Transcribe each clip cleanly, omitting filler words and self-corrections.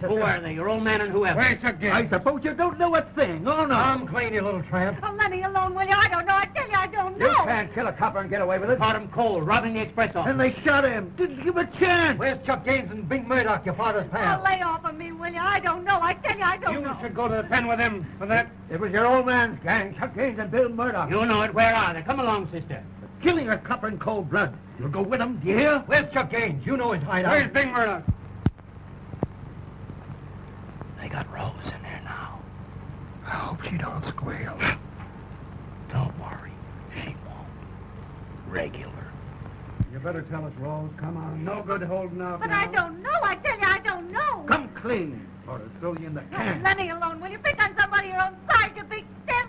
sister. Who are they? Your old man and whoever? Where's Chuck Gaines? I suppose you don't know a thing. Oh, no. I'm clean, you little tramp. Oh, let me alone, will you? I don't know. I tell you, I don't know. You can't kill a copper and get away with it. Caught him cold, robbing the express office. And they shot him. Didn't give him a chance. Where's Chuck Gaines and Big Murdoch, your father's pal? Oh, lay off of me, will you? I don't know. I tell you, I don't You know. should go to the pen with him for that. It was your old man's gang, Chuck Gaines and Bill Murdoch. You know it. Where are they? Come along, sister. Killing a copper in cold blood. You'll go with them, do you hear? Where's Chuck Gaines? You know his hideout. Where's Big Murdoch? They got Rose in there now. I hope she don't squeal. Don't worry. She won't. Regular. You better tell us, Rose. Come on. No good holding out But now. I don't know. I tell you, I don't know. Come clean, or I'll throw you in the can. Let me alone, will you? Pick on somebody your own size, you big stiff.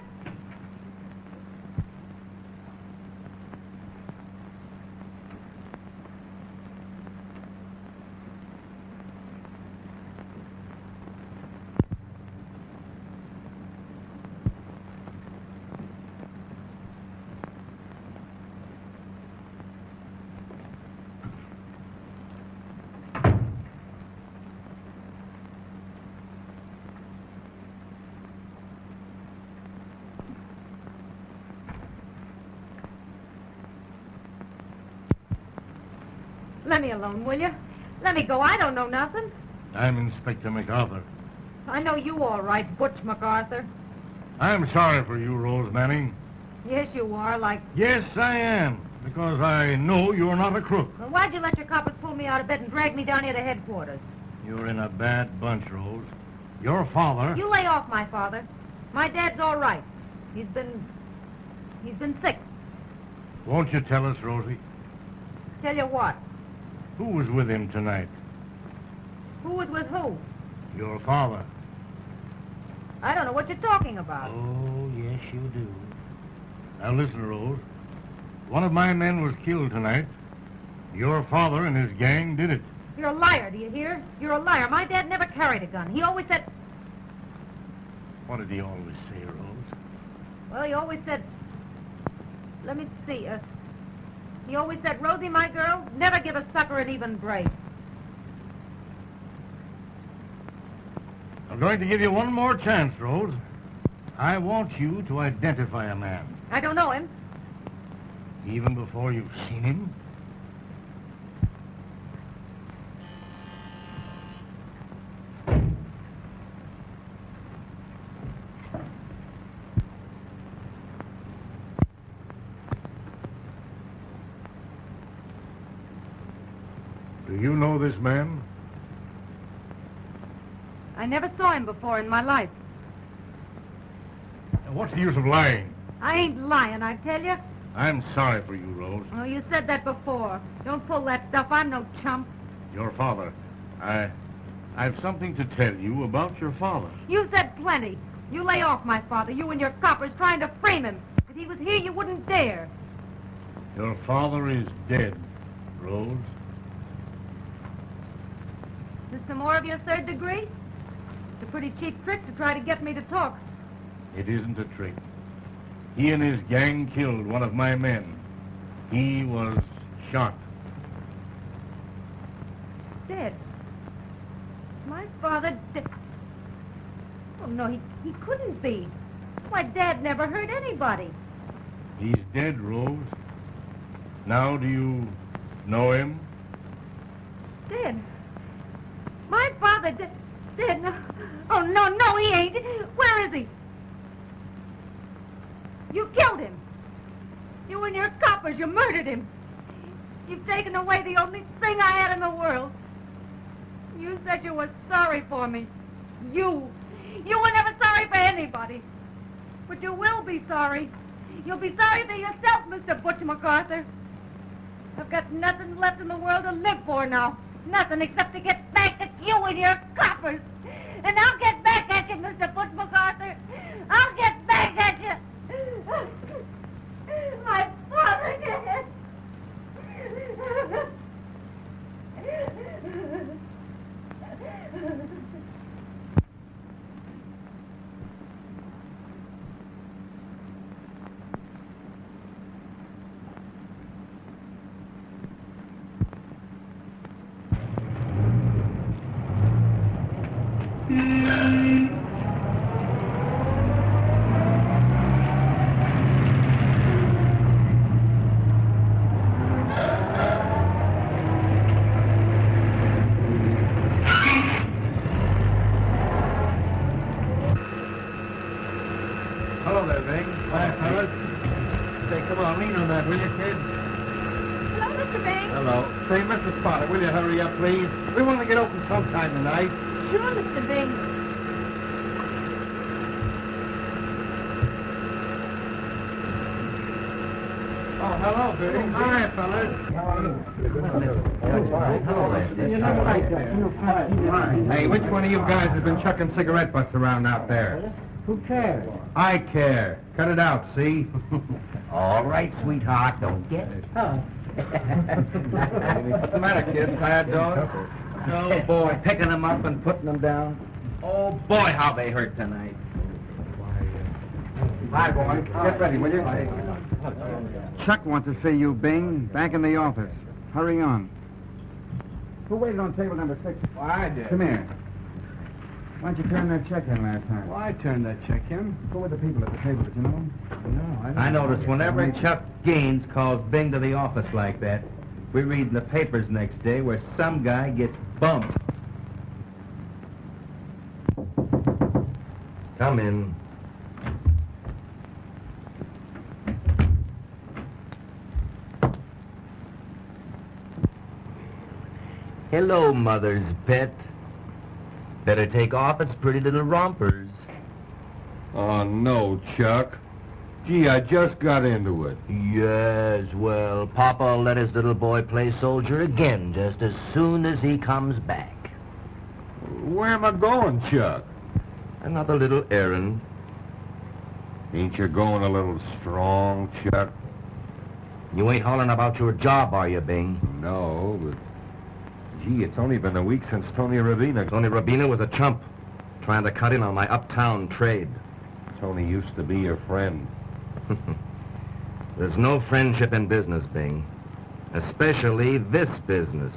Let me alone, will you? Let me go. I don't know nothing. I'm Inspector McArthur. I know you all right, Butch McArthur. I'm sorry for you, Rose Manning. Yes, you are, like... Yes, I am, because I know you're not a crook. Well, why'd you let your coppers pull me out of bed and drag me down here to headquarters? You're in a bad bunch, Rose. Your father... You lay off my father. My dad's all right. He's been sick. Won't you tell us, Rosie? Tell you what? Who was with him tonight? Who was with who? Your father. I don't know what you're talking about. Oh, yes, you do. Now listen, Rose. One of my men was killed tonight. Your father and his gang did it. You're a liar, do you hear? You're a liar. My dad never carried a gun. He always said... What did he always say, Rose? Well, he always said... Let me see. He always said, Rosie, my girl, never give a sucker an even break. I'm going to give you one more chance, Rose. I want you to identify a man. I don't know him. Even before you've seen him? Do you know this man? I never saw him before in my life. What's the use of lying? I ain't lying, I tell you. I'm sorry for you, Rose. Oh, you said that before. Don't pull that stuff. I'm no chump. Your father. I've something to tell you about your father. You said plenty. You lay off my father. You and your coppers trying to frame him. If he was here, you wouldn't dare. Your father is dead, Rose. Is some more of your third degree? It's a pretty cheap trick to try to get me to talk. It isn't a trick. He and his gang killed one of my men. He was shot. Dead. My father dead. Oh, no, he couldn't be. Why, Dad never hurt anybody. He's dead, Rose. Now, do you know him? Dead. My father dead. No. Oh, no, he ain't. Where is he? You killed him. You and your coppers, you murdered him. You've taken away the only thing I had in the world. You said you were sorry for me. You were never sorry for anybody. But you will be sorry. You'll be sorry for yourself, Mr. Butch McArthur. I've got nothing left in the world to live for now. Nothing except to get back at you and your coppers. And I'll get back at you, Mr. Butch McArthur. I'll get back at you. My father did. Hello there, Bing. Hi, fellas. Say, come on, lean on that, will you, kid? Hello, Mr. Bing. Hello. Say, Mrs. Potter, will you hurry up, please? We want to get open sometime tonight. Sure, Mr. Bing. Oh, hello, Bing. Hi, fellas. Hey, which one of you guys has been chucking cigarette butts around out there? Who cares? I care. Cut it out, see? All right, sweetheart, don't get it. What's the matter, kid? Tired dog? Oh, boy, picking them up and putting them down. Oh, boy, how they hurt tonight. Hi, boy. Get ready, will you? Chuck wants to see you, Bing. Back in the office. Hurry on. Who waited on table number 6? Well, I did. Come here. Why don't you turn that check in last time? Well, I turned that check in. Who were the people at the table, did you know? No, I notice whenever Chuck Gaines calls Bing to the office like that, we read in the papers next day where some guy gets bumped. Come in. Hello, mother's pet. Better take off its pretty little rompers. Oh, no, Chuck. Gee, I just got into it. Yes, well, Papa will let his little boy play soldier again just as soon as he comes back. Where am I going, Chuck? Another little errand. Ain't you going a little strong, Chuck? You ain't hollering about your job, are you, Bing? No, but... Gee, it's only been a week since Tony Rabina... Tony Rabina was a chump, trying to cut in on my uptown trade. Tony used to be your friend. There's no friendship in business, Bing. Especially this business.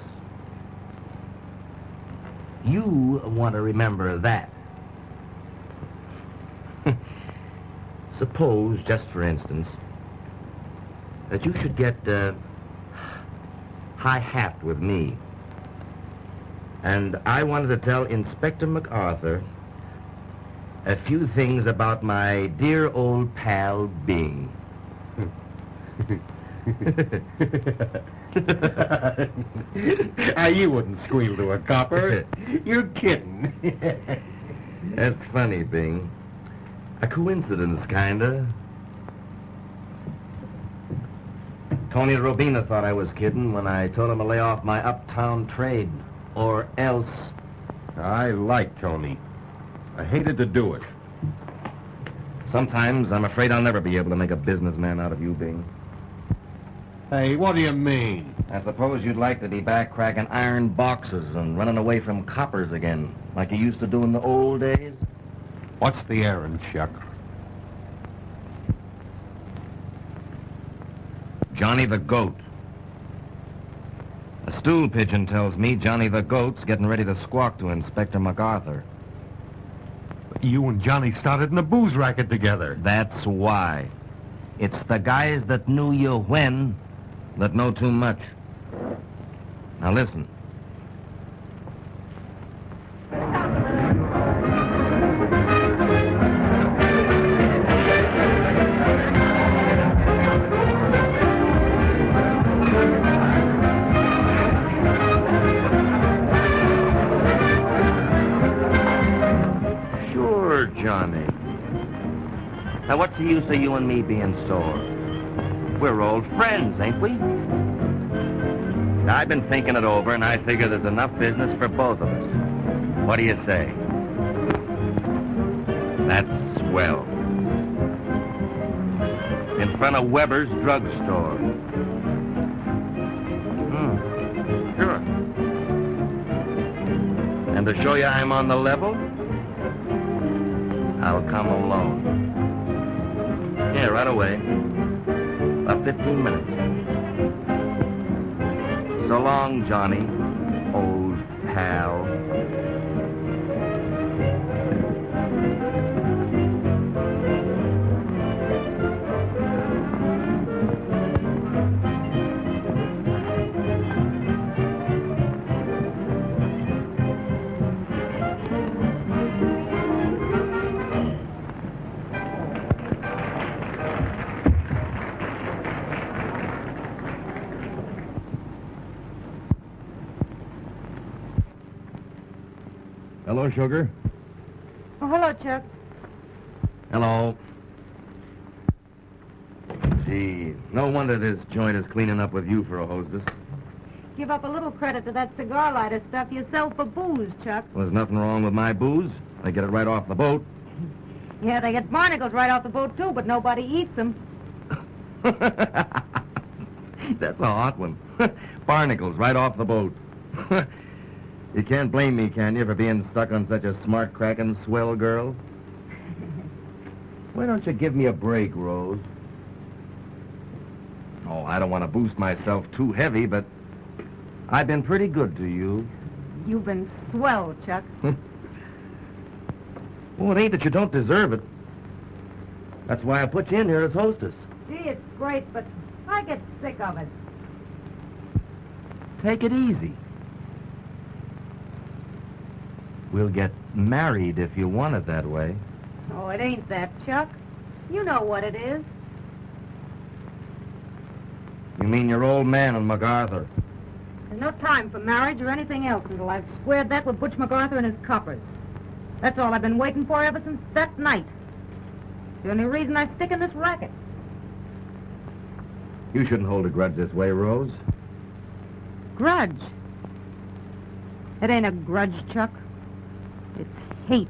You want to remember that. Suppose, just for instance, that you should get high-hat with me. And I wanted to tell Inspector McArthur a few things about my dear old pal, Bing. You wouldn't squeal to a copper. You're kidding. That's funny, Bing. A coincidence, kinda. Tony Robina thought I was kidding when I told him to lay off my uptown trade. Or else. I like Tony. I hated to do it. Sometimes I'm afraid I'll never be able to make a businessman out of you, Bing. Hey, what do you mean? I suppose you'd like to be back cracking iron boxes and running away from coppers again, like you used to do in the old days? What's the errand, Chuck? Johnny the Goat. A stool pigeon tells me Johnny the Goat's getting ready to squawk to Inspector McArthur. You and Johnny started in a booze racket together. That's why. It's the guys that knew you when that know too much. Now listen. Johnny. Now, what's the use of you and me being sore? We're old friends, ain't we? Now, I've been thinking it over, and I figure there's enough business for both of us. What do you say? That's swell. In front of Weber's drugstore. Sure. And to show you I'm on the level, I'll come alone. Yeah, right away. About 15 minutes. So long, Johnny, old pal. Hello, sugar. Oh, hello, Chuck. Hello. Gee, no wonder this joint is cleaning up with you for a hostess. Give up a little credit to that cigar lighter stuff you sell for booze, Chuck. Well, there's nothing wrong with my booze. I get it right off the boat. Yeah, they get barnacles right off the boat, too, but nobody eats them. That's a hot one. Barnacles right off the boat. You can't blame me, can you, for being stuck on such a smart, cracking, swell girl? Why don't you give me a break, Rose? Oh, I don't want to boost myself too heavy, but I've been pretty good to you. You've been swell, Chuck. Well, it ain't that you don't deserve it. That's why I put you in here as hostess. Gee, it's great, but I get sick of it. Take it easy. We'll get married if you want it that way. Oh, it ain't that, Chuck. You know what it is. You mean your old man and MacArthur? There's no time for marriage or anything else until I've squared that with Butch McArthur and his coppers. That's all I've been waiting for ever since that night. The only reason I stick in this racket. You shouldn't hold a grudge this way, Rose. Grudge. It ain't a grudge, Chuck. It's hate.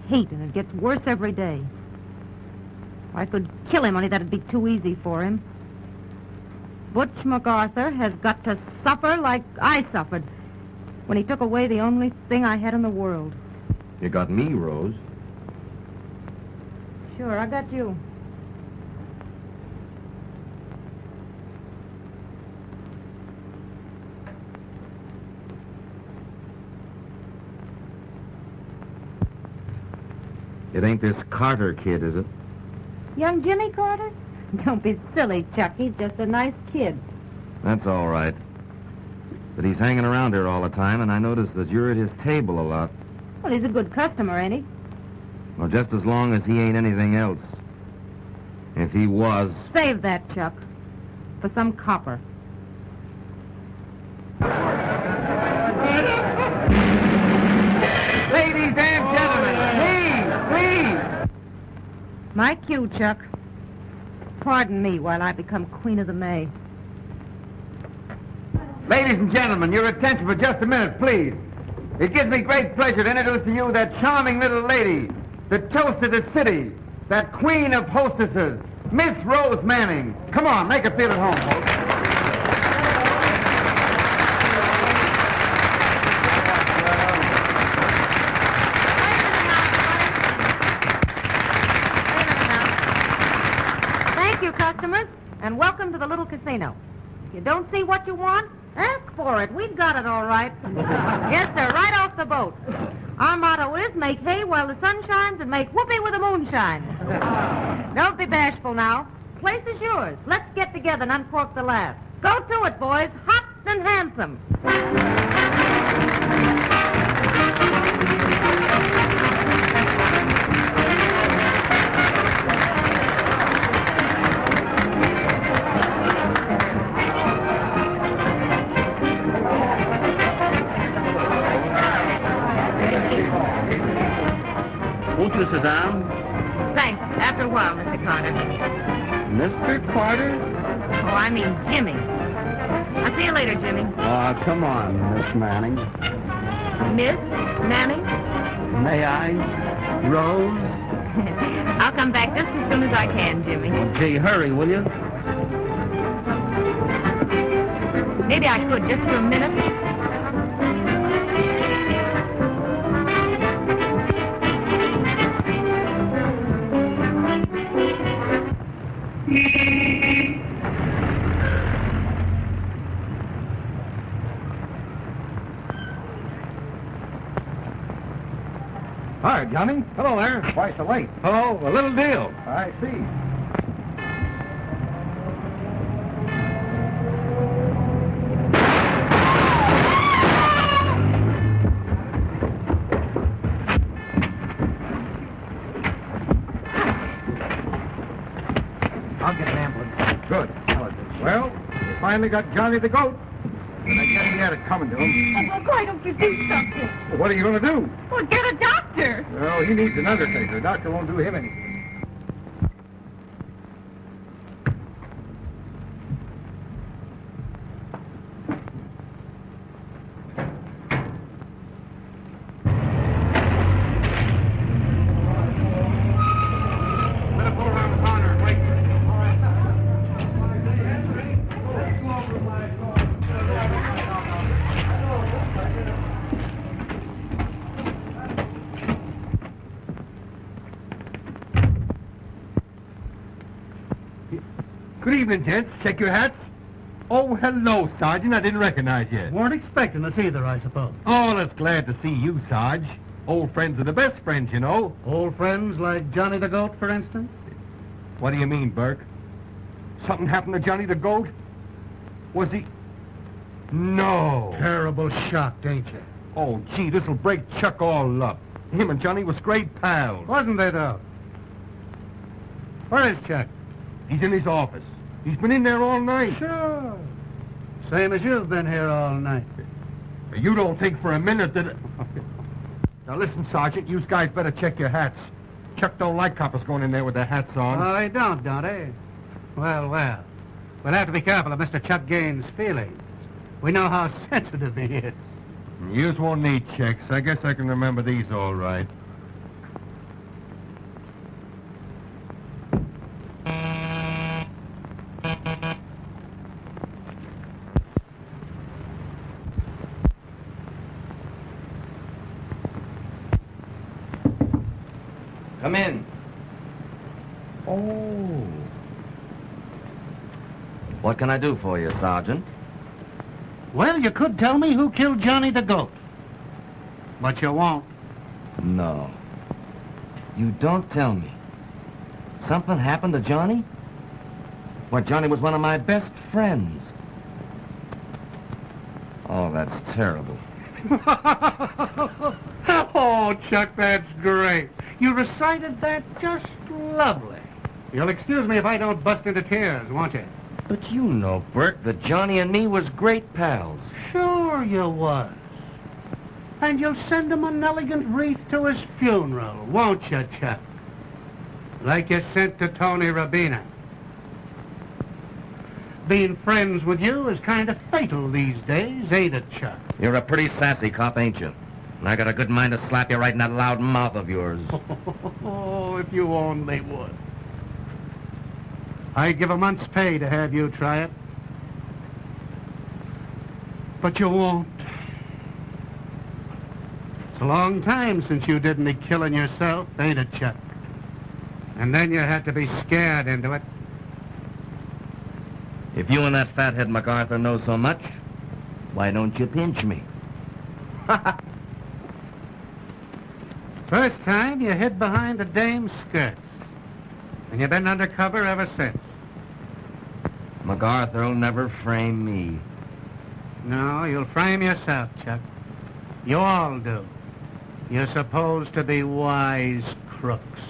Hate, and it gets worse every day. I could kill him, only that'd be too easy for him. Butch McArthur has got to suffer like I suffered when he took away the only thing I had in the world. You got me, Rose. Sure, I got you. It ain't this Carter kid, is it? Young Jimmy Carter? Don't be silly, Chuck. He's just a nice kid. That's all right. But he's hanging around here all the time, and I noticed that you're at his table a lot. Well, he's a good customer, ain't he? Well, just as long as he ain't anything else. If he was... Save that, Chuck. For some copper. Ladies and gentlemen, please. My cue, Chuck. Pardon me while I become Queen of the May. Ladies and gentlemen, your attention for just a minute, please. It gives me great pleasure to introduce to you that charming little lady, the toast of the city, that queen of hostesses, Miss Rose Manning. Come on, make her feel at home, folks. Thank you, customers, and welcome to the little casino. If you don't see what you want, ask for it. We've got it all right. Yes, sir, right off the boat. Our motto is make hay while the sun shines and make whoopee with the moonshine. Don't be bashful now. Place is yours. Let's get together and uncork the last. Go to it, boys. Hot and handsome. Won't you sit down? Thanks. After a while, Mr. Carter. Mr. Carter? Oh, I mean Jimmy. I'll see you later, Jimmy. Oh, come on, Miss Manning. Miss Manning? May I? Rose? I'll come back just as soon as I can, Jimmy. Gee, hurry, will you? Maybe I could just for a minute. Hi, Johnny. Hello there. Why so late? Hello, a little deal. I see. I'll get an ambulance. Good. Well, we finally got Johnny the goat. I guess he had it coming to him. Oh, why don't you do something? Well, what are you going to do? Well, get a doctor. Well, he needs an undertaker. A doctor won't do him anything. Good evening, gents. Check your hats. Oh, hello, Sergeant. I didn't recognize you. Weren't expecting us either, I suppose. Oh, that's glad to see you, Sarge. Old friends are the best friends, you know. Old friends like Johnny the Goat, for instance? What do you mean, Burke? Something happened to Johnny the Goat? Was he... No. Terrible shocked, ain't you? Oh, gee, this'll break Chuck all up. Him and Johnny was great pals. Wasn't they, though? Where is Chuck? He's in his office. He's been in there all night. Sure. Same as you've been here all night. You don't think for a minute that... Now listen, Sergeant, you guys better check your hats. Chuck don't like coppers going in there with their hats on. Oh, they don't they? Well, well. We'll have to be careful of Mr. Chuck Gaines' feelings. We know how sensitive he is. Yours won't need checks. I guess I can remember these all right. Come in. Oh. What can I do for you, Sergeant? Well, you could tell me who killed Johnny the Goat. But you won't. No. You don't tell me. Something happened to Johnny? Why, Johnny was one of my best friends. Oh, that's terrible. Oh, Chuck, that's great. You recited that just lovely. You'll excuse me if I don't bust into tears, won't you? But you know, Burke, that Johnny and me was great pals. Sure you was. And you'll send him an elegant wreath to his funeral, won't you, Chuck? Like you sent to Tony Rabina. Being friends with you is kind of fatal these days, ain't it, Chuck? You're a pretty sassy cop, ain't you? And I got a good mind to slap you right in that loud mouth of yours. Oh, if you only would. I'd give a month's pay to have you try it. But you won't. It's a long time since you did any killing yourself, ain't it, Chuck? And then you had to be scared into it. If you and that fathead MacArthur know so much, why don't you pinch me? First time you hid behind a dame's skirts. And you've been undercover ever since. MacArthur'll never frame me. No, you'll frame yourself, Chuck. You all do. You're supposed to be wise crooks.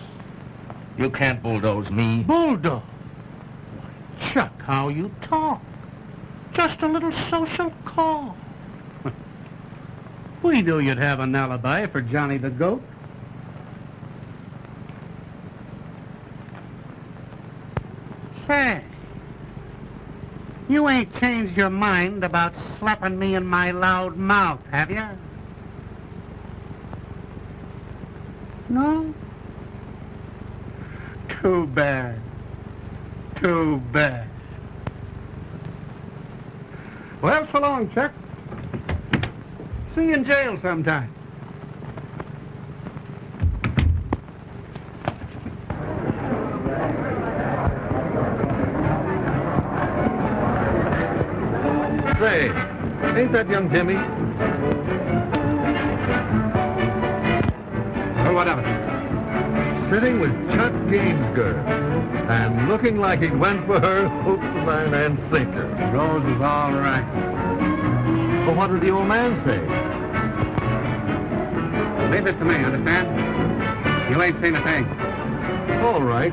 You can't bulldoze me. Bulldoze? Chuck, how you talk. Just a little social call. We knew you'd have an alibi for Johnny the Goat. Say, you ain't changed your mind about slapping me in my loud mouth, have you? No? Too bad. Too bad. Well, so long, Chuck. See you in jail sometime. Say, ain't that young Jimmy? Well, what of it? Sitting with Chuck Gaines' girl. And looking like he'd went for her hook, line, and sinker. Rose is all right. But what did the old man say? Leave it to me, understand? You ain't seen a thing. All right.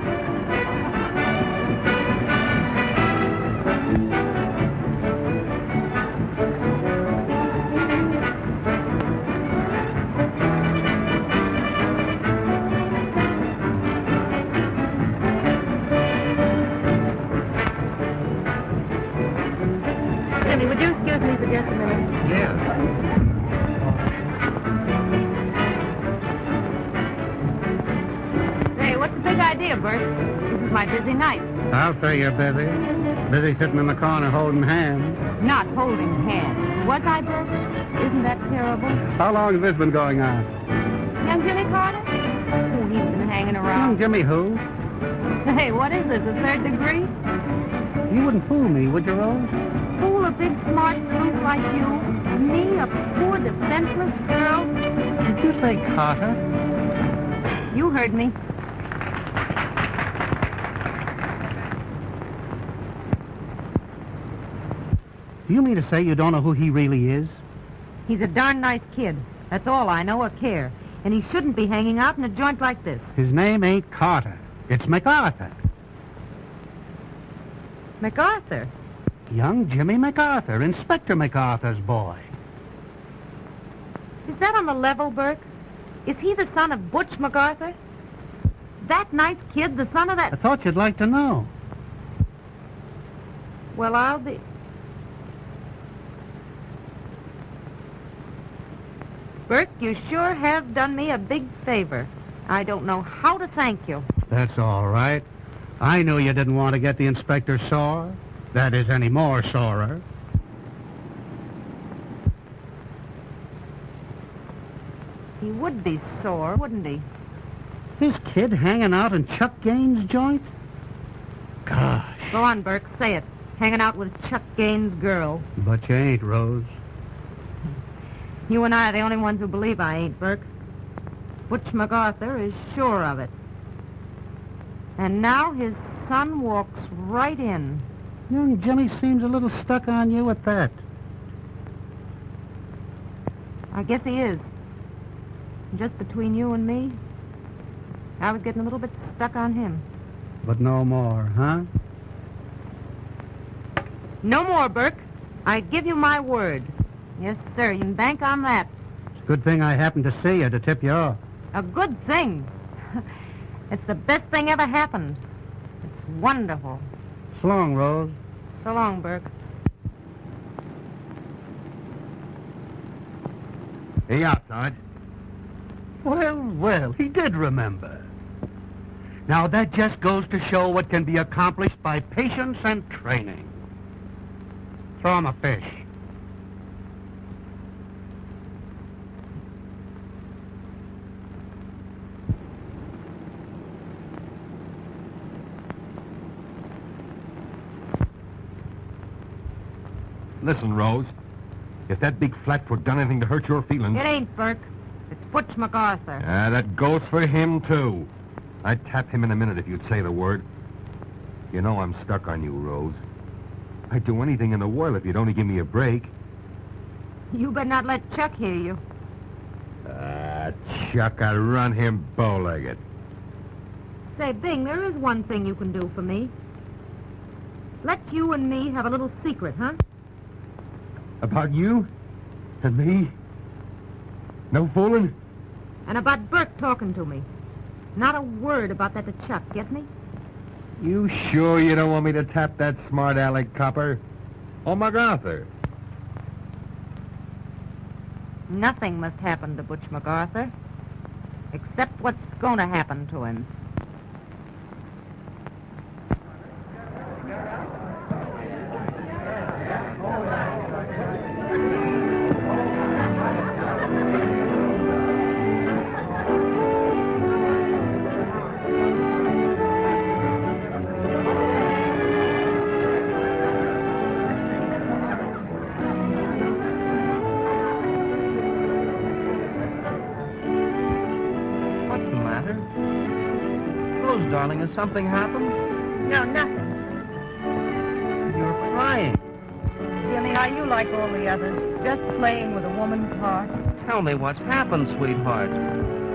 Bert. This is my busy night. I'll say you're busy. Busy sitting in the corner holding hands. Not holding hands. Was I, Bert? Isn't that terrible? How long has this been going on? Young Jimmy Carter? Oh, he's been hanging Young around. Jimmy who? Hey, what is this, a third degree? You wouldn't fool me, would you, Rose? Fool a big smart sleuth like you? Me, a poor defenseless girl? Did you say Carter? You heard me. Do you mean to say you don't know who he really is? He's a darn nice kid. That's all I know or care. And he shouldn't be hanging out in a joint like this. His name ain't Carter. It's McArthur. McArthur? Young Jimmy McArthur, Inspector McArthur's boy. Is that on the level, Burke? Is he the son of Butch McArthur? That nice kid, the son of I that... thought you'd like to know. Well, I'll be... Burke, you sure have done me a big favor. I don't know how to thank you. That's all right. I knew you didn't want to get the inspector sore. That is, any more sorer. He would be sore, wouldn't he? This kid hanging out in Chuck Gaines' joint? Gosh. Go on, Burke, say it. Hanging out with Chuck Gaines' girl. But you ain't, Rose. You and I are the only ones who believe I ain't, Burke. Butch McArthur is sure of it. And now his son walks right in. Young Jimmy seems a little stuck on you at that. I guess he is. Just between you and me, I was getting a little bit stuck on him. But no more, huh? No more, Burke. I give you my word. Yes, sir, you can bank on that. It's a good thing I happened to see you to tip you off. A good thing. It's the best thing ever happened. It's wonderful. So long, Rose. So long, Burke. Hey, out, Sarge. Well, he did remember. Now, that just goes to show what can be accomplished by patience and training. Throw him a fish. Listen, Rose. If that big flatfoot done anything to hurt your feelings... It ain't, Burke. It's Butch McArthur. that goes for him, too. I'd tap him in a minute if you'd say the word. You know I'm stuck on you, Rose. I'd do anything in the world if you'd only give me a break. You better not let Chuck hear you. Chuck, I'd run him bow-legged. Say, Bing, there is one thing you can do for me. Let you and me have a little secret, huh? About you? And me? No fooling? And about Burke talking to me. Not a word about that to Chuck, get me? You sure you don't want me to tap that smart aleck copper? Or MacArthur? Nothing must happen to Butch McArthur. Except what's going to happen to him. Darling, has something happened? No, nothing. You're crying. Jimmy, are you like all the others? Just playing with a woman's heart? Tell me what's happened, sweetheart.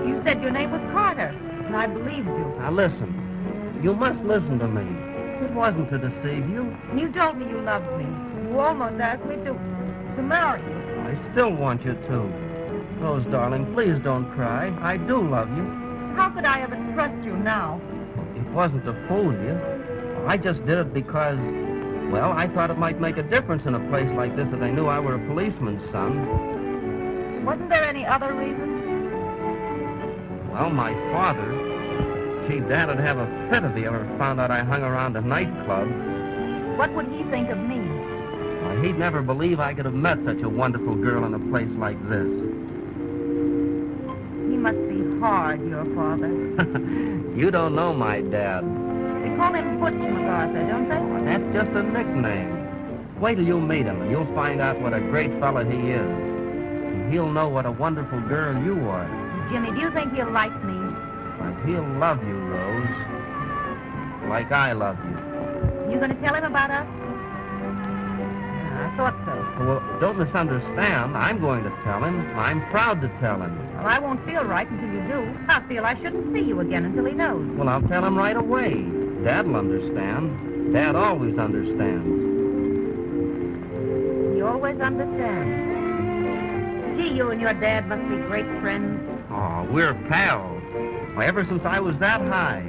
You said your name was Carter, and I believed you. Now listen. You must listen to me. It wasn't to deceive you. You told me you loved me. You almost asked me to marry you. I still want you to. Rose, darling, please don't cry. I do love you. How could I ever trust you now? It wasn't to fool you. I just did it because, well, I thought it might make a difference in a place like this if they knew I were a policeman's son. Wasn't there any other reason? Well, my father, Gee, Dad'd have a fit if he ever found out I hung around a nightclub. What would he think of me? Why, he'd never believe I could have met such a wonderful girl in a place like this. He must be hard, your father. You don't know my dad. They call him Butch McArthur, don't they? That's just a nickname. Wait till you meet him, and you'll find out what a great fella he is. And he'll know what a wonderful girl you are. Jimmy, do you think he'll like me? But he'll love you, Rose. Like I love you. You going to tell him about us? I thought so. Well, don't misunderstand. I'm going to tell him. I'm proud to tell him. Well, I won't feel right until you do. I feel I shouldn't see you again until he knows. Well, I'll tell him right away. Dad'll understand. Dad always understands. He always understands. Gee, you and your dad must be great friends. Oh, we're pals. Why, ever since I was that high.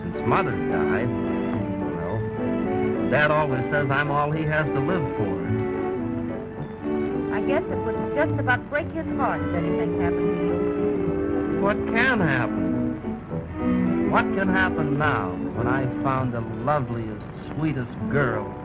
Since Mother died. Well, Dad always says I'm all he has to live for. I guess it would just about break his heart if anything happened to you. What can happen? What can happen now when I found the loveliest, sweetest girl?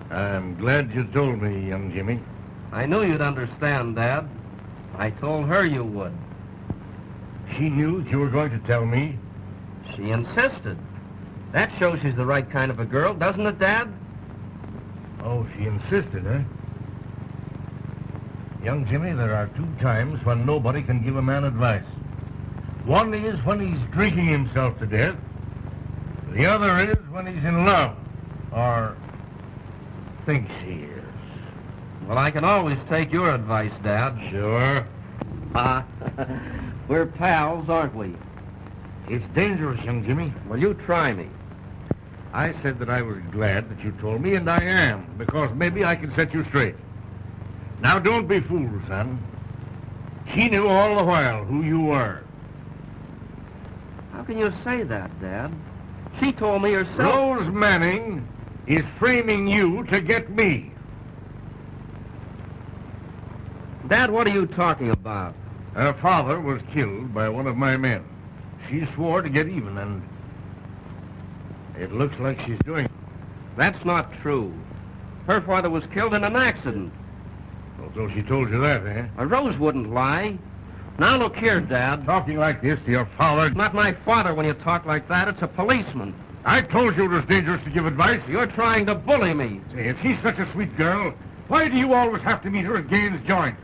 I'm glad you told me, young Jimmy. I knew you'd understand, Dad. I told her you would. She knew you were going to tell me. She insisted. That shows she's the right kind of a girl, doesn't it, Dad? Oh, she insisted, eh? Young Jimmy, there are 2 times when nobody can give a man advice. One is when he's drinking himself to death. The other is when he's in love, or thinks he is. Well, I can always take your advice, Dad. Sure. We're pals, aren't we? It's dangerous, young Jimmy. Well, you try me. I said that I was glad that you told me, and I am, because maybe I can set you straight. Now, don't be fooled, son. She knew all the while who you were. How can you say that, Dad? She told me herself. Rose Manning is framing you to get me. Dad, what are you talking about? Her father was killed by one of my men. She swore to get even, and it looks like she's doing it. That's not true. Her father was killed in an accident. Oh, so she told you that, eh? Rose wouldn't lie. Now look here, Dad. Talking like this to your father. Not my father when you talk like that. It's a policeman. I told you it was dangerous to give advice. You're trying to bully me. Say, if she's such a sweet girl, why do you always have to meet her at Gaines' joint?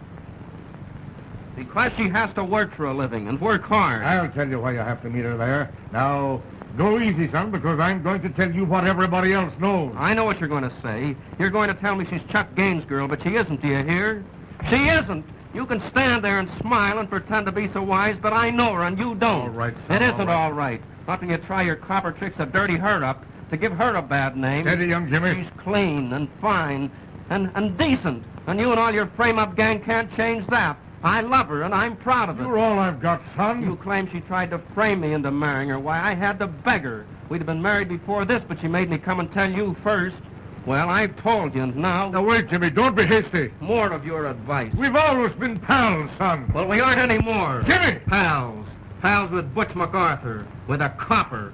Because she has to work for a living and work hard. I'll tell you why you have to meet her there. Now, go easy, son, because I'm going to tell you what everybody else knows. I know what you're going to say. You're going to tell me she's Chuck Gaines' girl, but she isn't, do you hear? She isn't. You can stand there and smile and pretend to be so wise, but I know her and you don't. All right, son. It isn't all right. Not when you try your copper tricks to dirty her up, to give her a bad name. Steady, young Jimmy. She's clean and fine and decent, and you and all your frame-up gang can't change that. I love her, and I'm proud of it. You're all I've got, son. You claim she tried to frame me into marrying her. Why, I had to beg her. We'd have been married before this, but she made me come and tell you first. Well, I've told you, and now... Now, wait, Jimmy. Don't be hasty. More of your advice. We've always been pals, son. Well, we aren't anymore. Jimmy! Pals. Pals with Butch McArthur. With a copper.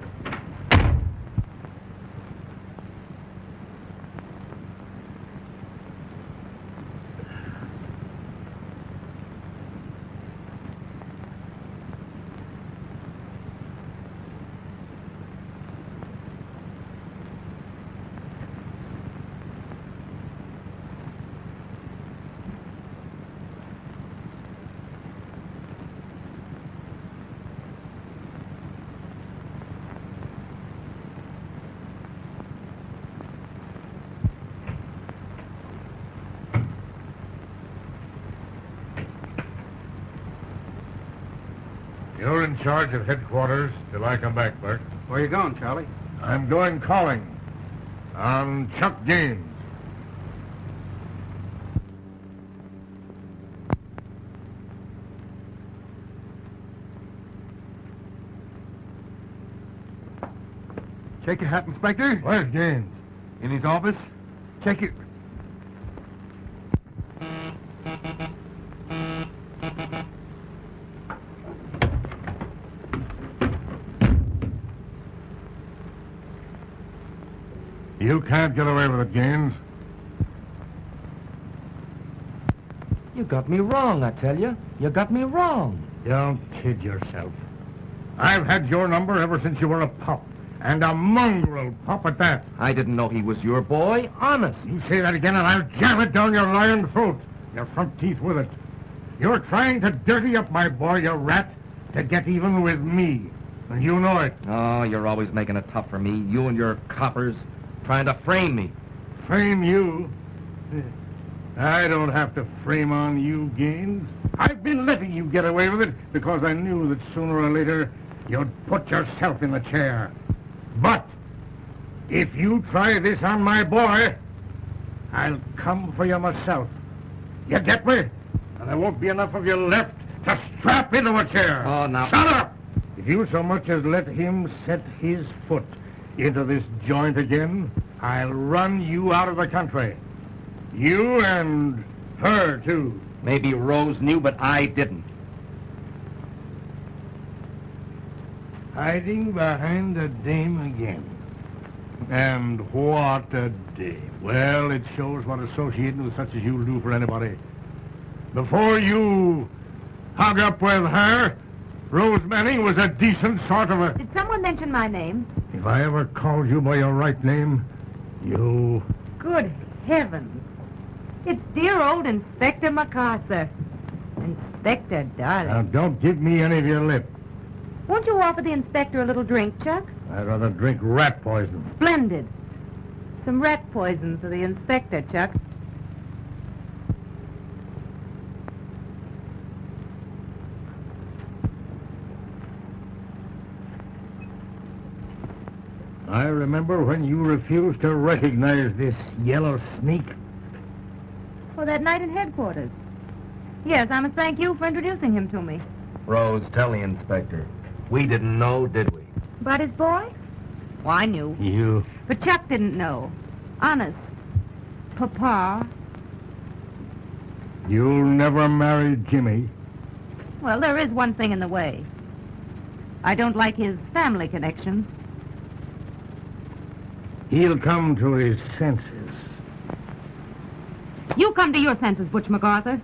You're in charge of headquarters till I come back, Bert. Where you going, Charlie? I'm going calling on Chuck Gaines. Take your hat, Inspector. Where's Gaines? In his office. Check it. You can't get away with it, Gaines. You got me wrong, I tell you. You got me wrong. Don't kid yourself. I've had your number ever since you were a pup. And a mongrel pup at that. I didn't know he was your boy. Honest. You say that again and I'll jam it down your lying throat. Your front teeth with it. You're trying to dirty up my boy, you rat, to get even with me. And you know it. Oh, you're always making it tough for me. You and your coppers trying to frame me. Frame you? I don't have to frame on you, Gaines. I've been letting you get away with it because I knew that sooner or later you'd put yourself in the chair. But if you try this on my boy, I'll come for you myself. You get me? And there won't be enough of you left to strap into a chair. Oh, now... Shut up! If you so much as let him set his foot into this joint again, I'll run you out of the country. You and her, too. Maybe Rose knew, but I didn't. Hiding behind a dame again. And what a day. Well, it shows what associating with such as you'll do for anybody. Before you hung up with her, Rose Manning was a decent sort of a... Did someone mention my name? If I ever called you by your right name, you... Good heavens. It's dear old Inspector McArthur. Inspector, darling. Now, don't give me any of your lip. Won't you offer the inspector a little drink, Chuck? I'd rather drink rat poison. Splendid. Some rat poison for the inspector, Chuck. I remember when you refused to recognize this yellow sneak. Oh, that night in headquarters. Yes, I must thank you for introducing him to me. Rose, tell the inspector. We didn't know, did we? But his boy? Well, I knew. You... But Chuck didn't know. Honest. Papa. You'll never marry Jimmy. Well, there is one thing in the way. I don't like his family connections. He'll come to his senses. You come to your senses, Butch McArthur.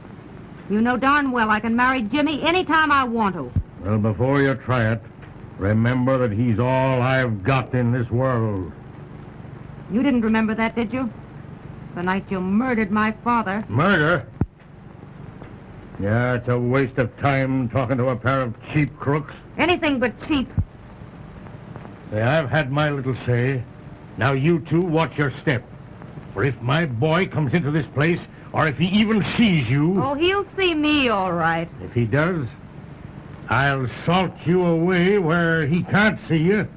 You know darn well I can marry Jimmy any time I want to. Well, before you try it, remember that he's all I've got in this world. You didn't remember that, did you? The night you murdered my father. Murder? Yeah, it's a waste of time talking to a pair of cheap crooks. Anything but cheap. Say, I've had my little say. Now you two watch your step. For if my boy comes into this place, or if he even sees you... Oh, he'll see me, all right. If he does, I'll salt you away where he can't see you.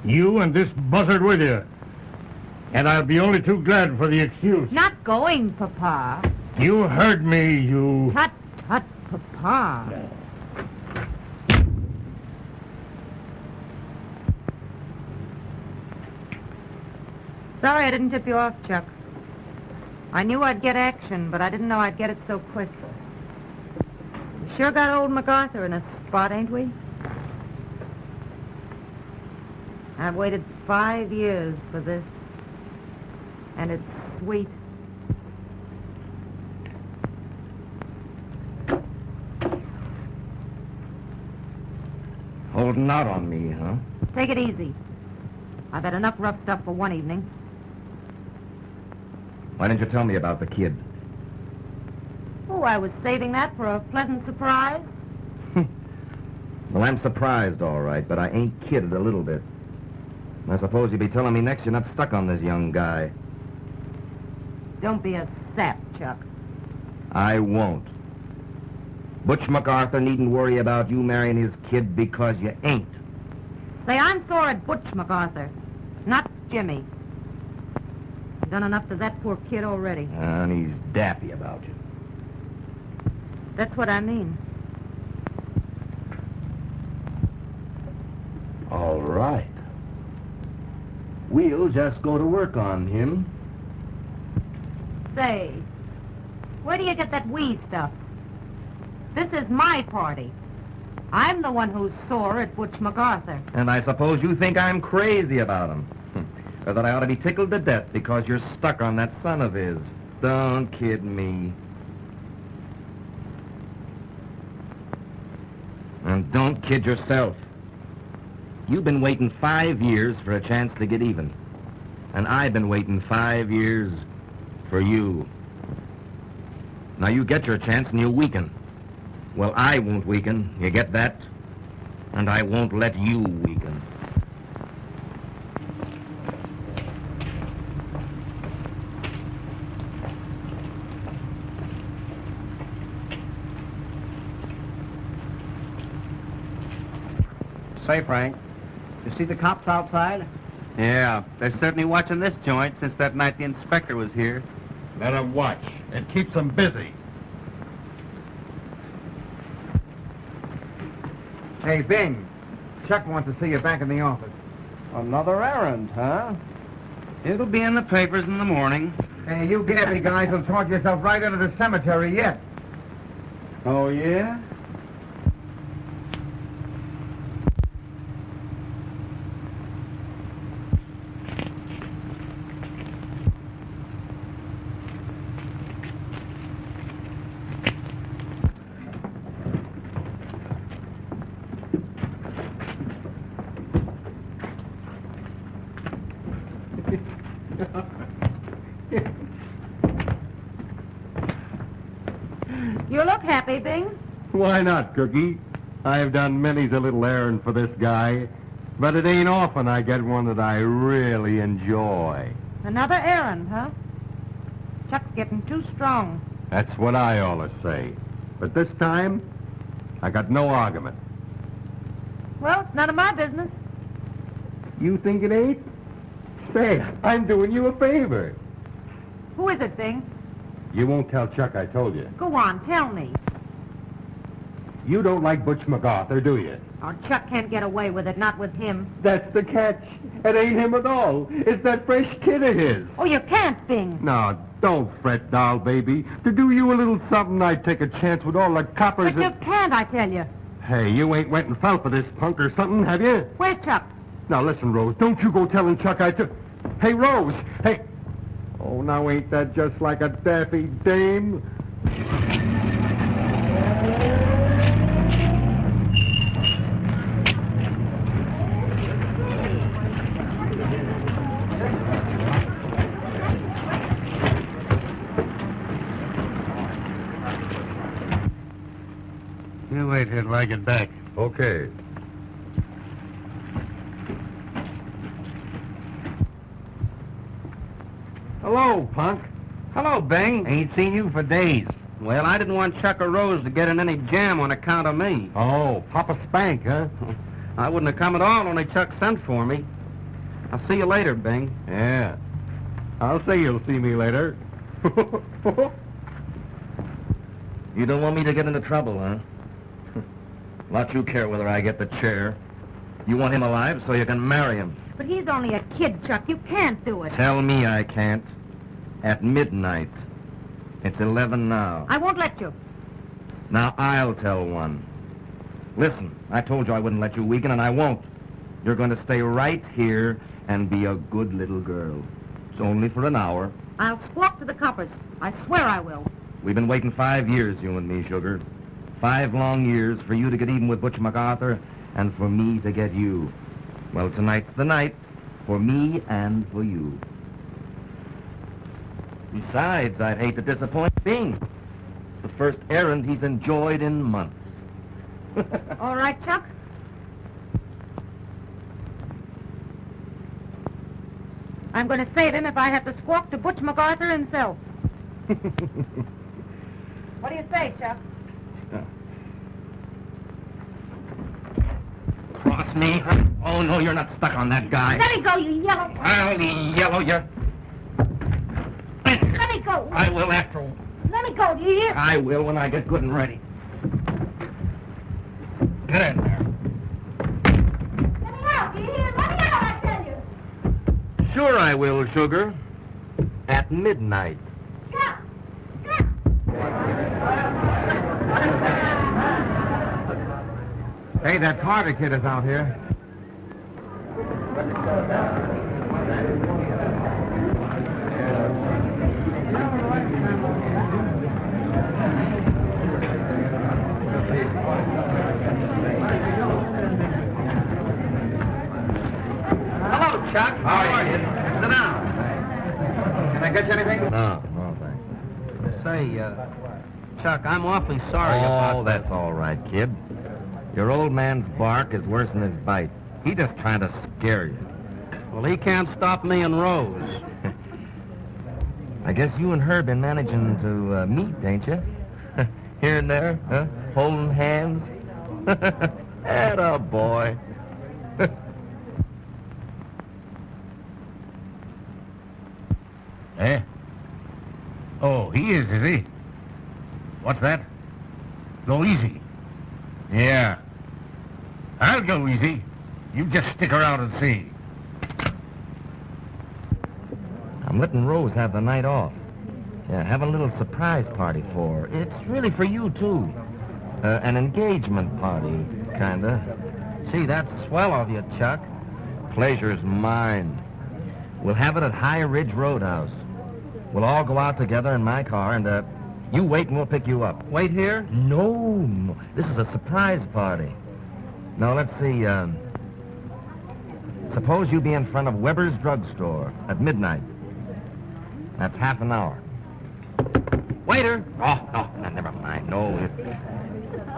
You and this buzzard with you. And I'll be only too glad for the excuse. Not going, Papa. You heard me, you... Tut, tut, Papa. Sorry I didn't tip you off, Chuck. I knew I'd get action, but I didn't know I'd get it so quick. We sure got old MacArthur in a spot, ain't we? I've waited 5 years for this. And it's sweet. Holding out on me, huh? Take it easy. I've had enough rough stuff for one evening. Why didn't you tell me about the kid? Oh, I was saving that for a pleasant surprise. Well, I'm surprised, all right, but I ain't kidded a little bit. I suppose you'll be telling me next you're not stuck on this young guy. Don't be a sap, Chuck. I won't. Butch McArthur needn't worry about you marrying his kid because you ain't. Say, I'm sore at Butch McArthur, not Jimmy. I've done enough to that poor kid already. And he's daffy about you. That's what I mean. All right. We'll just go to work on him. Say, where do you get that weed stuff? This is my party. I'm the one who's sore at Butch McArthur. And I suppose you think I'm crazy about him. Or that I ought to be tickled to death because you're stuck on that son of his. Don't kid me. And don't kid yourself. You've been waiting 5 years for a chance to get even. And I've been waiting 5 years for you. Now you get your chance and you weaken. Well, I won't weaken. You get that? And I won't let you weaken. Say, Frank, you see the cops outside? Yeah, they're certainly watching this joint since that night the inspector was here. Let them watch. It keeps them busy. Hey, Bing. Chuck wants to see you back in the office. Another errand, huh? It'll be in the papers in the morning. Hey, you gassy guys will talk yourself right into the cemetery yet. Oh, yeah? You look happy, Bing. Why not, Cookie? I've done many's a little errand for this guy, but it ain't often I get one that I really enjoy. Another errand, huh? Chuck's getting too strong. That's what I always say. But this time, I got no argument. Well, it's none of my business. You think it ain't? Say, I'm doing you a favor. Who is it, Bing? You won't tell Chuck I told you. Go on, tell me. You don't like Butch McArthur, do you? Oh, Chuck can't get away with it, not with him. That's the catch. It ain't him at all. It's that fresh kid of his. Oh, you can't, Bing. No, don't fret, doll baby. To do you a little something, I'd take a chance with all the coppers. But you can't, I tell you. Hey, you ain't went and fell for this punk or something, have you? Where's Chuck? Now listen, Rose, don't you go telling Chuck I took... Hey, Rose, hey... Oh, now ain't that just like a daffy dame? You wait here till I get back. Okay. Hello, punk. Hello, Bing. Ain't seen you for days. Well, I didn't want Chuck or Rose to get in any jam on account of me. Oh, Papa Spank, huh? I wouldn't have come at all, only Chuck sent for me. I'll see you later, Bing. Yeah. I'll say you'll see me later. You don't want me to get into trouble, huh? Lot you care whether I get the chair. You want him alive so you can marry him. But he's only a kid, Chuck. You can't do it. Tell me I can't. At midnight. It's 11 now. I won't let you. Now I'll tell one. Listen, I told you I wouldn't let you weaken, and I won't. You're going to stay right here and be a good little girl. It's only for an hour. I'll squawk to the coppers. I swear I will. We've been waiting 5 years, you and me, sugar. 5 long years for you to get even with Butch McArthur and for me to get you. Well, tonight's the night for me and for you. Besides, I'd hate to disappoint Bing. It's the first errand he's enjoyed in months. All right, Chuck? I'm going to save him if I have to squawk to Butch McArthur himself. What do you say, Chuck? Cross me? Oh, no, you're not stuck on that guy. Let me go, you yellow... I'll yellow you. Let me go. I will after all. Let me go, do you hear? I will when I get good and ready. Get in there. Let me out, do you hear? Let me out, I tell you. Sure I will, sugar. At midnight. Hey, that Carter kid is out here. Hello, Chuck. How are you? Sit down. Can I get you anything? No, thanks. Say, Chuck, I'm awfully sorry about... Oh, that's all right, kid. Your old man's bark is worse than his bite. He just trying to scare you. Well, he can't stop me and Rose. I guess you and her been managing to meet, ain't you? Here and there, huh? Holding hands. Atta boy. Eh? Oh, he is he? What's that? Go easy. Yeah. I'll go easy. You just stick around and see. I'm letting Rose have the night off. Yeah, have a little surprise party for her. It's really for you, too. An engagement party, kinda. Gee, that's swell of you, Chuck. Pleasure's mine. We'll have it at High Ridge Roadhouse. We'll all go out together in my car, and, you wait and we'll pick you up. Wait here? No. This is a surprise party. Now, let's see, suppose you be in front of Weber's drugstore at midnight. That's half an hour. Waiter! Oh, no, never mind. No,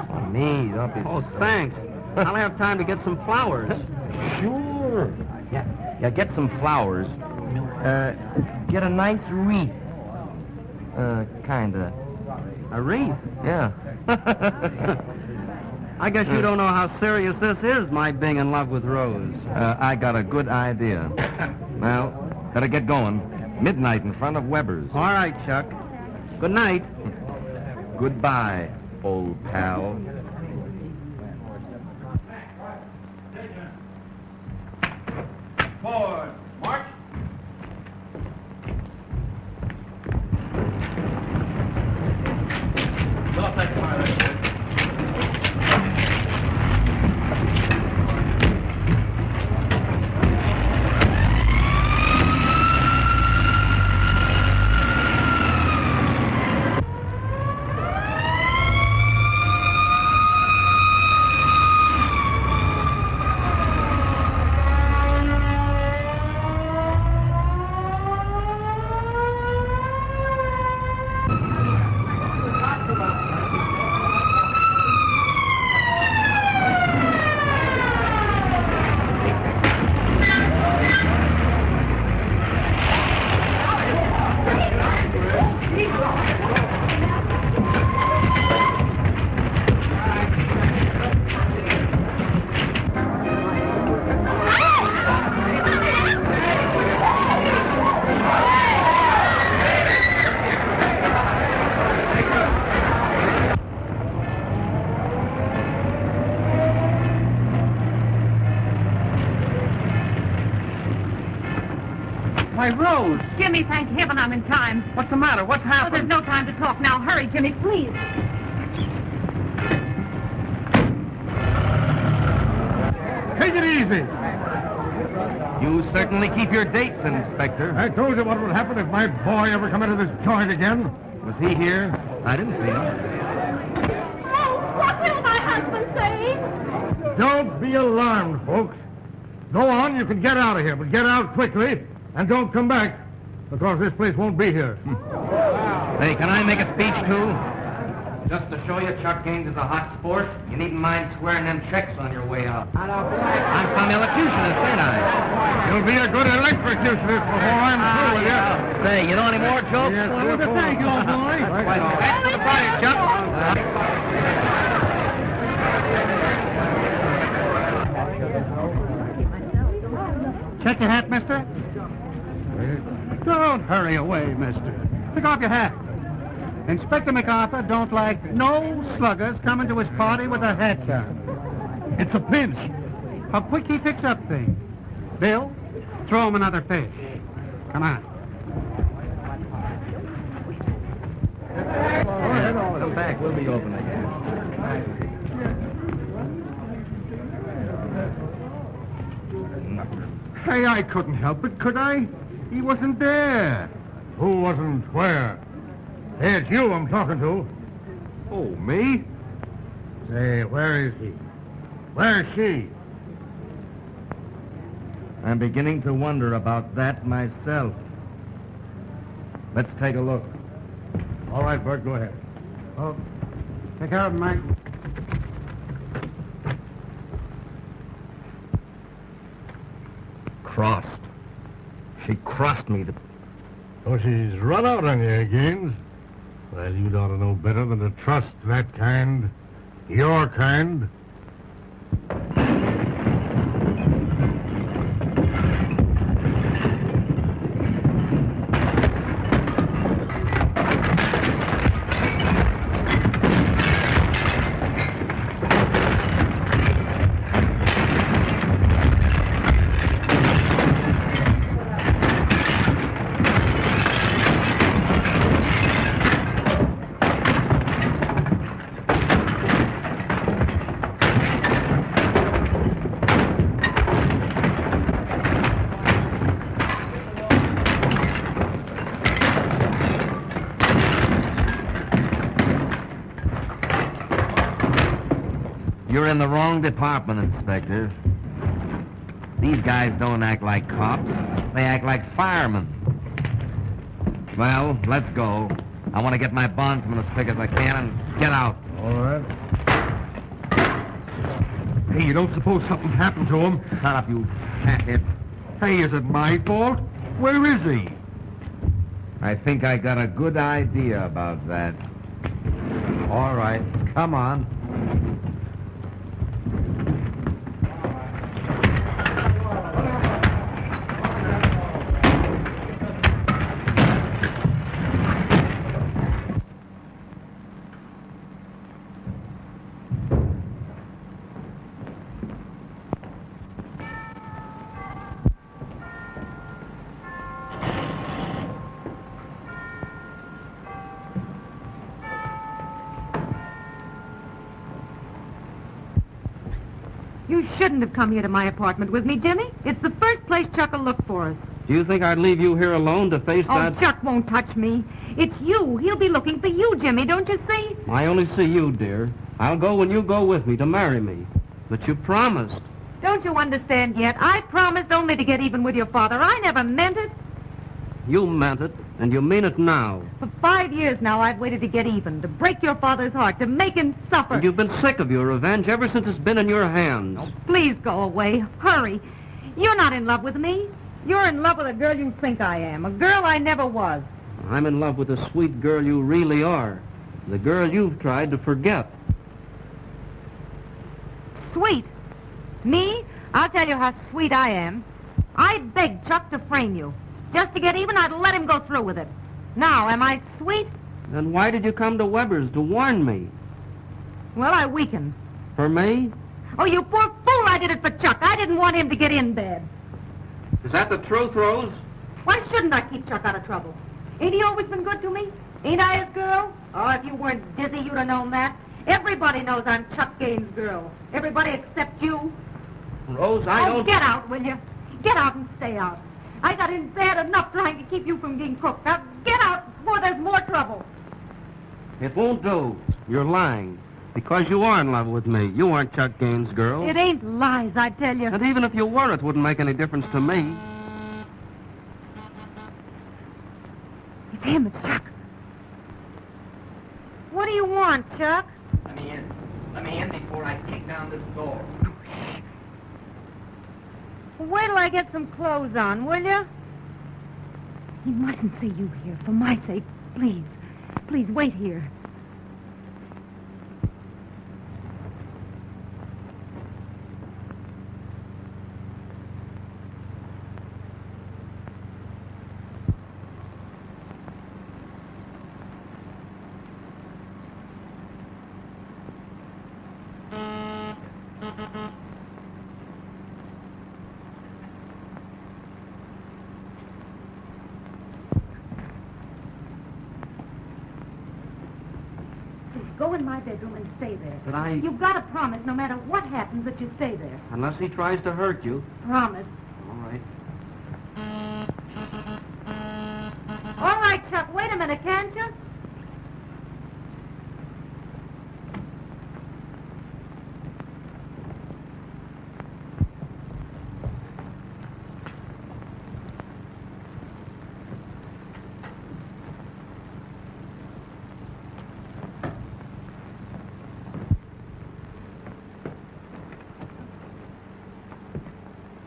on me, don't be... Oh, thanks. I'll have time to get some flowers. Sure. Yeah, get some flowers. Get a nice wreath. Kinda. A wreath? Yeah. I guess you don't know how serious this is, my being in love with Rose. I got a good idea. Well, better get going. Midnight in front of Weber's. All right, Chuck. Good night. Goodbye, old pal. Forward. March. Stop that fire. Why, Rose! Jimmy, thank heaven I'm in time. What's the matter? What's Oh, there's happened? no time to talk now. Hurry, Jimmy, please. Take it easy. You certainly keep your dates, Inspector. I told you what would happen if my boy ever come into this joint again. Was he here? I didn't see him. Oh, what will my husband say? Don't be alarmed, folks. Go on, you can get out of here, but get out quickly, and don't come back, because this place won't be here. Hey, can I make a speech, too? Just to show you Chuck Gaines is a hot sport, you needn't mind squaring them checks on your way out. I'm some elocutionist, ain't I? You'll be a good electrocutionist before I'm through with you. Say, you know any more jokes? Yes, Well, sir, thank you, old boy. Quite all right. For the party, Chuck. Check your hat, mister. Don't hurry away, mister. Take off your hat. Inspector McArthur don't like no sluggers coming to his party with their hats on. It's a pinch. How quick he picks up things. Bill, throw him another fish. Come on. Come back. We'll be open again. Hey, I couldn't help it, could I? He wasn't there. Who wasn't where? Hey, it's you I'm talking to. Oh, me? Say, where is he? Where is she? I'm beginning to wonder about that myself. Let's take a look. All right, Bert, go ahead. Oh, take care of him, Mike. Crossed. She crossed me. Oh, she's run out on you, Gaines. Well, you'd ought to know better than to trust that kind. Your kind. You're in the wrong department, Inspector. These guys don't act like cops. They act like firemen. Well, let's go. I want to get my bondsman as quick as I can and get out. All right. Hey, you don't suppose something's happened to him? Shut up, you fathead. Hey, is it my fault? Where is he? I think I got a good idea about that. All right, come on. You shouldn't have come here to my apartment with me, Jimmy. It's the first place Chuck will look for us. Do you think I'd leave you here alone to face Oh, that? Chuck won't touch me. It's you. He'll be looking for you, Jimmy, don't you see? I only see you, dear. I'll go when you go with me to marry me. But you promised. Don't you understand yet? I promised only to get even with your father. I never meant it. You meant it, and you mean it now. For 5 years now, I've waited to get even, to break your father's heart, to make him suffer. And you've been sick of your revenge ever since it's been in your hands. Oh, please go away. Hurry. You're not in love with me. You're in love with a girl you think I am, a girl I never was. I'm in love with the sweet girl you really are. The girl you've tried to forget. Sweet. Me? I'll tell you how sweet I am. I begged Chuck to frame you. Just to get even, I'd let him go through with it. Now, am I sweet? Then why did you come to Weber's to warn me? Well, I weakened. For me? Oh, you poor fool, I did it for Chuck. I didn't want him to get in bed. Is that the truth, Rose? Why shouldn't I keep Chuck out of trouble? Ain't he always been good to me? Ain't I his girl? Oh, if you weren't dizzy, you'd have known that. Everybody knows I'm Chuck Gaines' girl. Everybody except you. Rose, I don't... Get out, will you? Get out and stay out. I got in bad enough trying to keep you from being cooked. Now, get out before there's more trouble. It won't do. You're lying. Because you are in love with me. You aren't Chuck Gaines' girl. It ain't lies, I tell you. And even if you were, it wouldn't make any difference to me. It's him, it's Chuck. What do you want, Chuck? Let me in. Let me in before I kick down this door. Wait till I get some clothes on, will you? He mustn't see you here, for my sake. Please. Please, wait here. Go in my bedroom and stay there. But I... You've got to promise, no matter what happens, that you stay there. Unless he tries to hurt you. Promise. All right. All right, Chuck, wait a minute, can't you?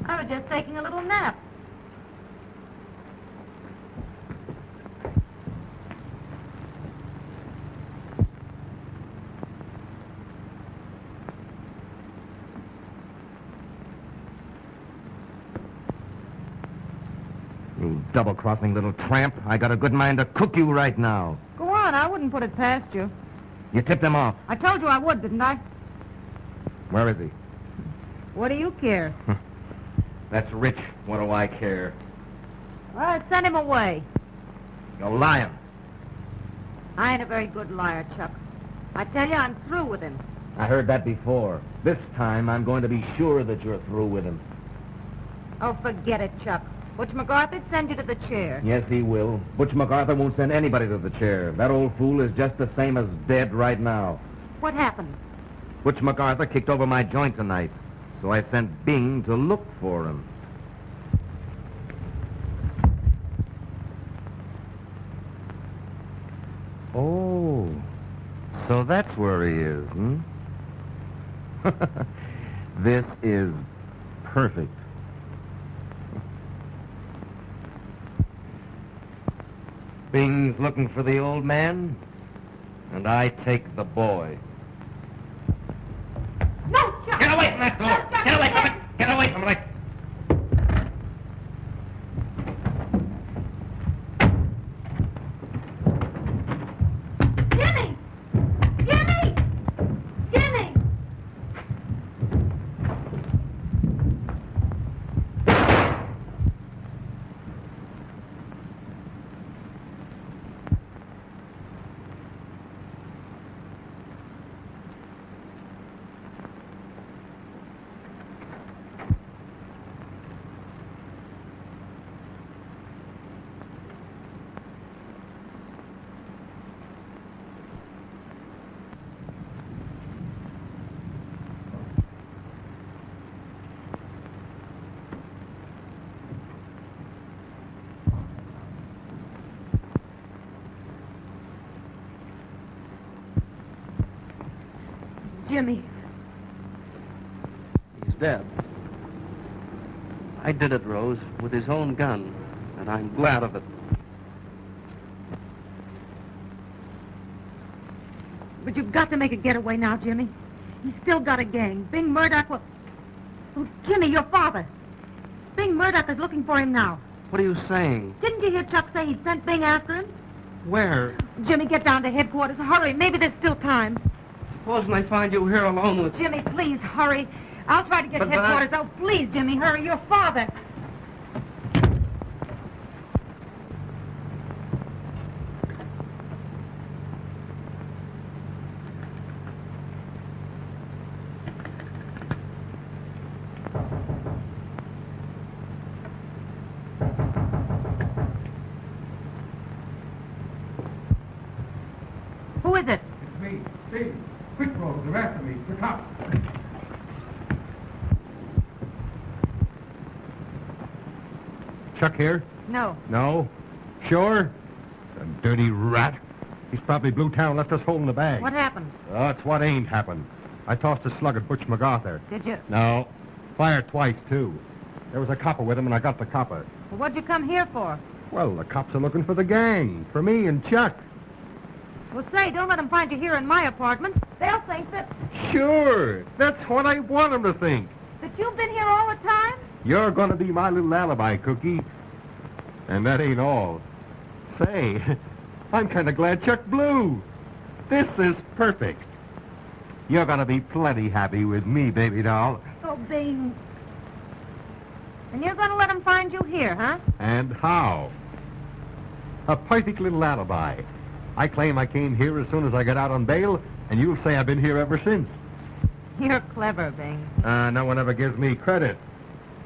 I was just taking a little nap. You double-crossing little tramp. I got a good mind to cook you right now. Go on, I wouldn't put it past you. You tipped him off. I told you I would, didn't I? Where is he? What do you care? That's rich. What do I care? All right, send him away. You're lying. I ain't a very good liar, Chuck. I tell you, I'm through with him. I heard that before. This time, I'm going to be sure that you're through with him. Oh, forget it, Chuck. Butch McArthur'd send you to the chair. Yes, he will. Butch McArthur won't send anybody to the chair. That old fool is just the same as dead right now. What happened? Butch McArthur kicked over my joint tonight, so I sent Bing to look for him. Oh, so that's where he is, hmm? This is perfect. Bing's looking for the old man, and I take the boy. No, Chuck! Get away from that door! No, Chuck, Get away from no. it! Get away from it! Jimmy! Jimmy! Jimmy! Jimmy. He's dead. I did it, Rose, with his own gun, and I'm glad of it. But you've got to make a getaway now, Jimmy. He's still got a gang. Bing Murdoch will... Oh, Jimmy, your father. Bing Murdoch is looking for him now. What are you saying? Didn't you hear Chuck say he'd sent Bing after him? Where? Jimmy, get down to headquarters. Hurry. Maybe there's still time. Supposing I find you here alone with... Jimmy, please, hurry. I'll try to get But headquarters. Oh, please, Jimmy, hurry. Your father. Who is it? It's me, Steve. Quick, Rose, the rest of me. Quick up. Chuck here? No. No? Sure? The dirty rat. He's probably Blue Town left us holding the bag. What happened? Oh, it's what ain't happened. I tossed a slug at Butch McArthur. Did you? No. Fired twice, too. There was a copper with him, and I got the copper. Well, what'd you come here for? Well, the cops are looking for the gang. For me and Chuck. Well, say, don't let them find you here in my apartment. They'll think that Sure. That's what I want them to think. you've been here all the time. You're going to be my little alibi, Cookie. And that ain't all. Say, I'm kind of glad Chuck blew. This is perfect. You're going to be plenty happy with me, baby doll. Oh, Bing. And you're going to let them find you here, huh? And how? A perfect little alibi. I claim I came here as soon as I got out on bail, And you'll say I've been here ever since. You're clever, Bing. No one ever gives me credit.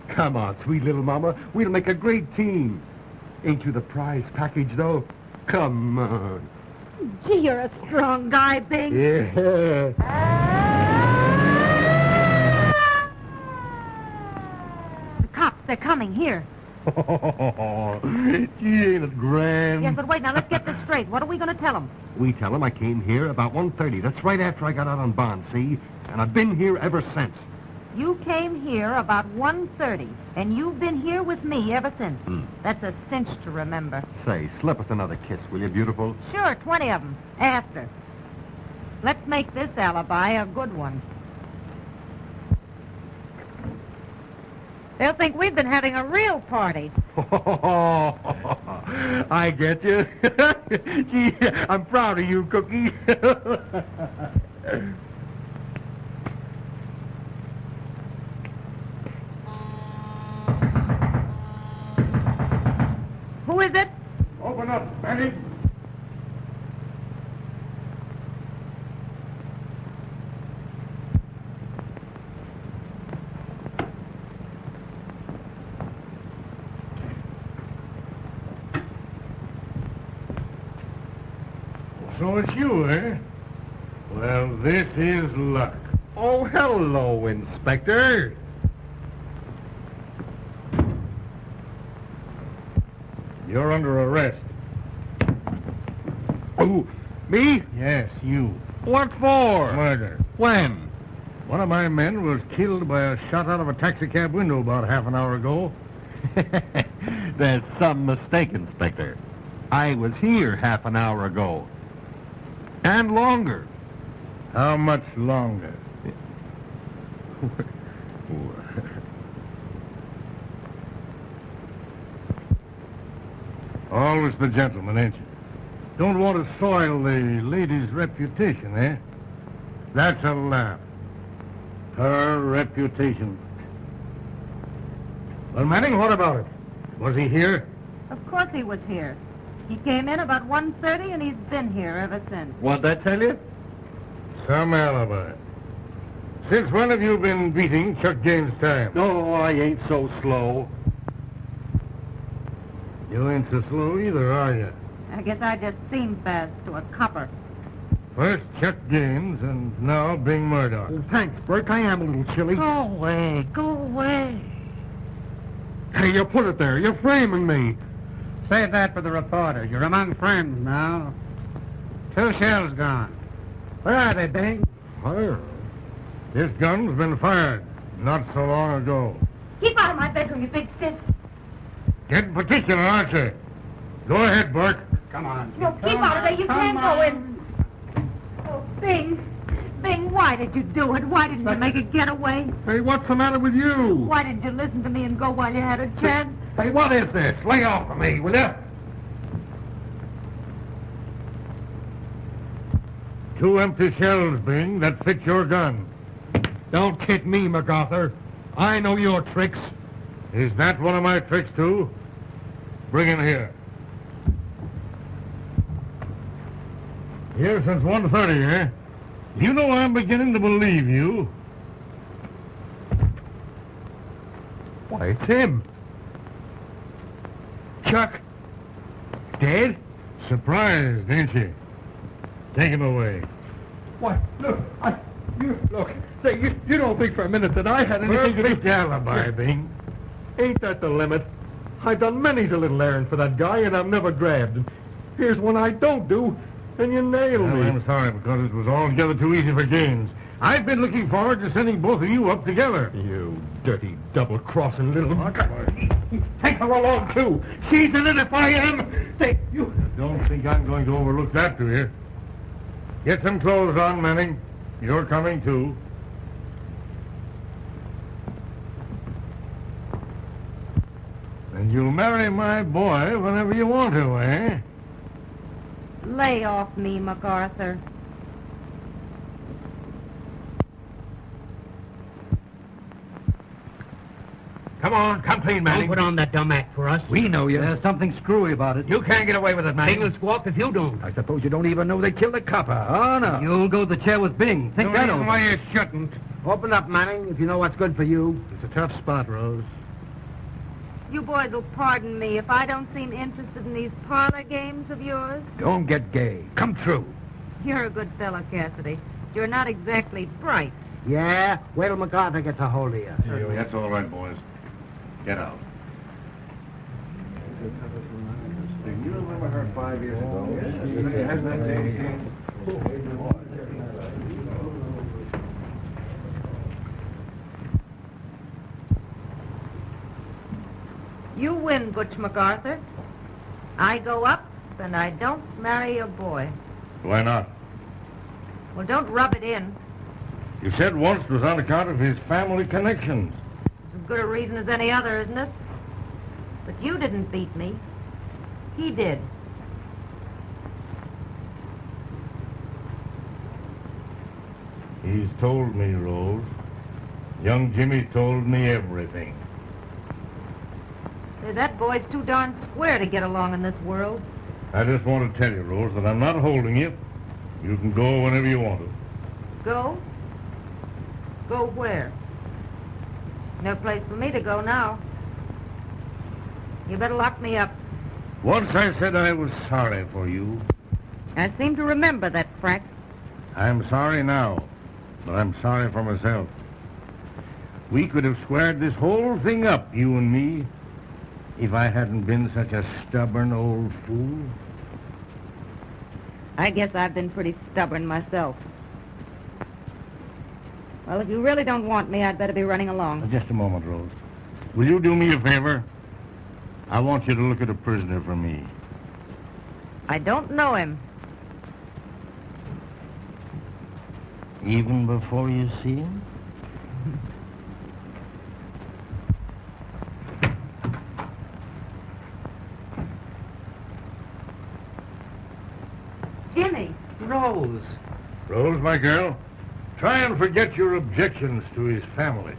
Come on, sweet little mama. We'll make a great team. Ain't you the prize package, though? Come on. Gee, you're a strong guy, Bing. Yeah. The cops, they're coming here. Oh, gee, ain't it grand? Yes, but wait, now let's get this straight. What are we going to tell them? We tell them I came here about 1:30. That's right after I got out on bond, see? And I've been here ever since. You came here about 1:30, and you've been here with me ever since. That's a cinch to remember. Say, slip us another kiss, will you, beautiful? Sure, 20 of them. After. Let's make this alibi a good one. They'll think we've been having a real party. I get you. Gee, I'm proud of you, Cookie. Who is it? Open up, Benny. So it's you, eh? Well, this is luck. Oh, hello, Inspector. You're under arrest. Oh, me? Yes, you. What for? Murder. When? One of my men was killed by a shot out of a taxicab window about half an hour ago. There's some mistake, Inspector. I was here half an hour ago. And longer. How much longer? Always the gentleman, ain't you? Don't want to soil the lady's reputation, eh? That's a laugh. Her reputation. Well, Manning, what about it? Was he here? Of course he was here. He came in about 1:30, and he's been here ever since. What'd that tell you? Some alibi. Since when have you been beating Chuck Gaines' time? No, I ain't so slow. You ain't so slow either, are you? I guess I just seem fast to a copper. First Chuck Gaines, and now Bing Murdoch. Oh, thanks, Burke. I am a little chilly. Go away, go away. Hey, you put it there. You're framing me. Save that for the reporter. You're among friends now. 2 shells gone. Where are they, Bing? Fire. This gun's been fired not so long ago. Keep out of my bedroom, you big stiff. Getting particular, aren't you? Go ahead, Burke. Come on. No, keep out of there. You can't go in. Oh, Bing. Bing, why did you do it? Why didn't you make a getaway? Hey, what's the matter with you? Why didn't you listen to me and go while you had a chance? Hey, what is this? Lay off of me, will you? 2 empty shells, Bing, that fit your gun. Don't kid me, MacArthur. I know your tricks. Is that one of my tricks, too? Bring him here. Here since 1:30, eh? You know I'm beginning to believe you. Why, it's him. Chuck. Dead? Surprised, ain't you? Take him away. Why, look, look. Say, you don't think for a minute that I had anything to do... Perfect alibi, Bing. Ain't that the limit? I've done many's a little errand for that guy, and I've never grabbed him. Here's one I don't do, and you nail Well, me. I'm sorry, because it was altogether too easy for Gaines. I've been looking forward to sending both of you up together. You dirty, double-crossing little... Take her along, too. She's in it if I am. Say, you... I don't think I'm going to overlook that, do you? Get some clothes on, Manning. You're coming, too. And you'll marry my boy whenever you want to, eh? Lay off me, MacArthur. Come on, come clean, Don't Manning. put on that dumb act for us. We know you. There's something screwy about it. You can't get away with it, Manning. Bing will squawk if you don't. I suppose you don't even know they killed the copper. Oh, no. You'll go to the chair with Bing. Think that over. why you shouldn't. Open up, Manning, if you know what's good for you. It's a tough spot, Rose. You boys will pardon me if I don't seem interested in these parlor games of yours. Don't get gay. Come through. You're a good fellow, Cassidy. You're not exactly bright. Yeah? Wait till MacArthur gets a hold of you. That's all right, boys. Get out. You remember her 5 years ago? You win, Butch McArthur. I go up, and I don't marry a boy. Why not? Well, don't rub it in. You said once it was on account of his family connections. It's as good a reason as any other, isn't it? But you didn't beat me. He did. He's told me, Rose. Young Jimmy told me everything. Say, that boy's too darn square to get along in this world. I just want to tell you, Rose, that I'm not holding you. You can go whenever you want to. Go? Go where? No place for me to go now. You better lock me up. Once I said I was sorry for you. I seem to remember that, Frank. I'm sorry now, but I'm sorry for myself. We could have squared this whole thing up, you and me, if I hadn't been such a stubborn old fool. I guess I've been pretty stubborn myself. Well, if you really don't want me, I'd better be running along. Just a moment, Rose. Will you do me a favor? I want you to look at a prisoner for me. I don't know him. Even before you see him? Jimmy. Rose. Rose, my girl, try and forget your objections to his family.